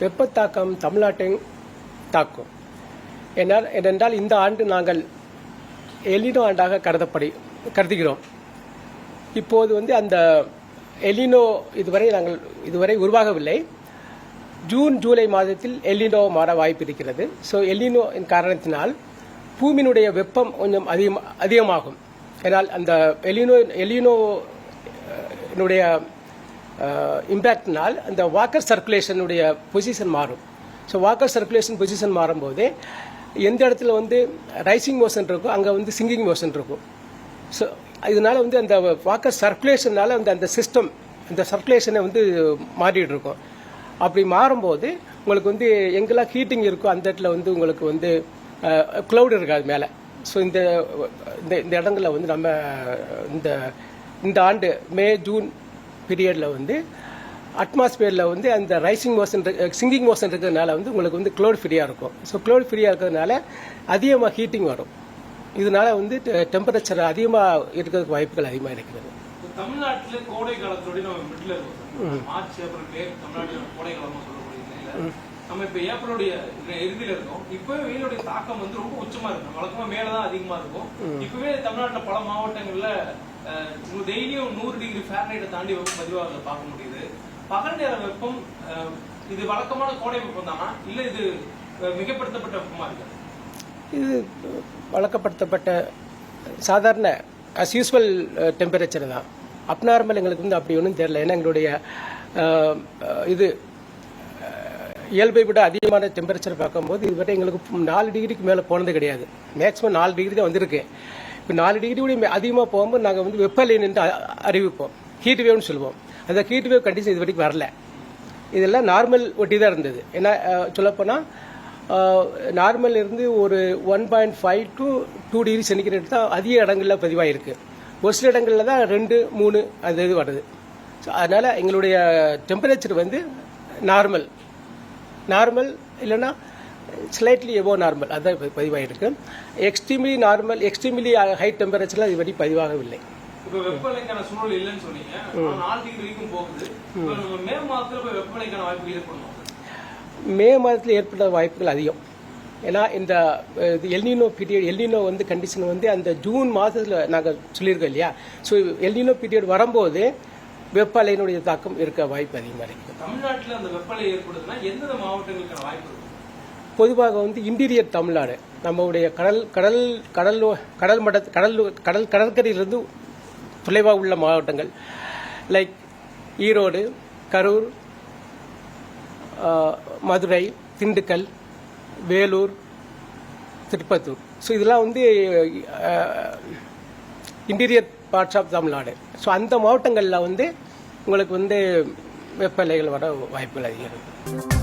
வெப்பத்தாக்கம் தமிழ்நாட்டை தாக்கும். ஏனென்றால் இந்த ஆண்டு நாங்கள் எலினோ ஆண்டாக கருதுகிறோம். இப்போது அந்த எலினோ இதுவரை உருவாகவில்லை. ஜூன் ஜூலை மாதத்தில் எலினோ மாற வாய்ப்பு இருக்கிறது. ஸோ எலினோ காரணத்தினால் பூமியினுடைய வெப்பம் கொஞ்சம் அதிகமாகும். ஏனால் அந்த எலினோனுடைய இம்பேக்டினால் அந்த வாக்கர் சர்க்குலேஷனுடைய பொசிஷன் மாறும். ஸோ வாக்கர் சர்க்குலேஷன் பொசிஷன் மாறும்போது எந்த இடத்துல ரைசிங் மோஷன் இருக்கும், அங்கே சிங்கிங் மோஷன் இருக்கும். ஸோ இதனால அந்த வாக்கர் சர்க்குலேஷனால அந்த சிஸ்டம் இந்த சர்க்குலேஷனை மாறிட்டு இருக்கும். அப்படி மாறும்போது உங்களுக்கு எங்கெல்லாம் ஹீட்டிங் இருக்கோ அந்த இடத்துல உங்களுக்கு க்ளவுட் இருக்காது மேலே. ஸோ இந்த இடங்களில் நம்ம இந்த ஆண்டு மே ஜூன் பீரியடில் அட்மாஸ்பியரில் அந்த ரைசிங் மோஷன் சிங்கிங் மோஷன் இருக்கிறதுனால உங்களுக்கு க்ளவுட் ஃப்ரீயாக இருக்கும். ஸோ க்ளவுட் ஃப்ரீயாக இருக்கிறதுனால அதிகமாக ஹீட்டிங் வரும். இதனால டெம்பரேச்சர் அதிகமாக இருக்கிறதுக்கு வாய்ப்புகள் அதிகமாக இருக்கிறது. தமிழ்நாட்டில் கோடை காலத்தோட நம்ம மிடில் இருக்கும். மார்ச் ஏப்ரல் மே தமிழ்நாட்டில் கோடை காலமாக சொல்லக்கூடிய நிலையில நம்ம இப்போ ஏப்ரலுடைய இறுதியில் இருக்கோம். இப்பவே வெயிலுடைய தாக்கம் ரொம்ப உச்சமா இருக்கும். வழக்கமாக மேலதான் அதிகமா இருக்கும். இப்பவே தமிழ்நாட்டில் பல மாவட்டங்கள்ல டெய்லியும் 100 டிகிரி ஃபாரன்ஹைட்டை தாண்டி வெப்பம் பதிவாக பார்க்க முடியுது. பகல் நேர வெப்பம் இது வழக்கமான கோடை வெப்பம் தானா, இல்ல இது மிகப்படுத்தப்பட்ட வெப்பமா இருக்கு? இது வழக்கப்படுத்தப்பட்ட சாதாரண அஸ் யூஸ்வல் டெம்பரேச்சர் தான். அப்நார்மல் எங்களுக்கு அப்படி ஒன்றும் தெரியல. ஏன்னா எங்களுடைய இயல்பை விட அதிகமான டெம்பரேச்சர் பார்க்கும்போது இதுவரை எங்களுக்கு 4 டிகிரிக்கு மேலே போனது கிடையாது. மேக்ஸிமம் 4 டிகிரி தான் வந்திருக்கு. இப்போ 4 டிகிரி அதிகமாக போகும்போது நாங்கள் வெப்பநிலை என்று அறிவிப்போம், ஹீட் வேவ்னு சொல்லுவோம். அந்த ஹீட் வேவ் கண்டிஷன் இது வரைக்கும் வரல. இதெல்லாம் நார்மல் ஒட்டி தான் இருந்தது. ஏன்னா சொல்லப்போனால் நார்மல் இருந்து ஒரு 1.5 to 2 டிகிரி சென்டிகிரேட் தான் அதிக இடங்களில் பதிவாயிருக்கு. ஒரு சில இடங்களில் தான் 2, 3 அது இது வருது. ஸோ அதனால் எங்களுடைய டெம்பரேச்சர் நார்மல் இல்லைன்னா ஸ்லைட்லி எபோ நார்மல் அதான் பதிவாயிருக்கு. எக்ஸ்ட்ரீம்லி ஹை டெம்பரேச்சர்லாம் இது வரைக்கும் பதிவாகவில்லை. இப்போ வெப்பநிலைக்கான சூழல் இல்லைன்னு சொன்னீங்க. 4 டிகிரி வரைக்கும் போகுது. மே மாதத்தில் போய் வெப்பநிலைக்கான வாய்ப்பு ஏற்படும். மே மாதத்தில் ஏற்பட்ட வாய்ப்புகள் அதிகம். ஏன்னா இந்த எல்னினோ பீரியட் எல்னினோ கண்டிஷன் அந்த ஜூன் மாதத்தில் நாங்கள் சொல்லியிருக்கோம் இல்லையா. ஸோ எல்னினோ பீரியட் வரும்போது வெப்ப அலையினுடைய தாக்கம் இருக்க வாய்ப்பு அதிகமாக இருக்கு. தமிழ்நாட்டில் அந்த வெப்பலை ஏற்படுதுன்னா எந்தெந்த மாவட்டங்களுக்கான வாய்ப்பு இருக்கு? பொதுவாக இன்டீரியர் தமிழ்நாடு நம்மளுடைய கடற்கரையிலிருந்து தொலைவாக உள்ள மாவட்டங்கள் லைக் ஈரோடு, கரூர், மதுரை, திண்டுக்கல், வேலூர், திருப்பத்தூர். ஸோ இதெல்லாம் interior parts of Tamil Nadu. So அந்த மாவட்டங்களில் உங்களுக்கு வெப்பநிலைகள் வர வாய்ப்புகள் அதிகம் இருக்குது.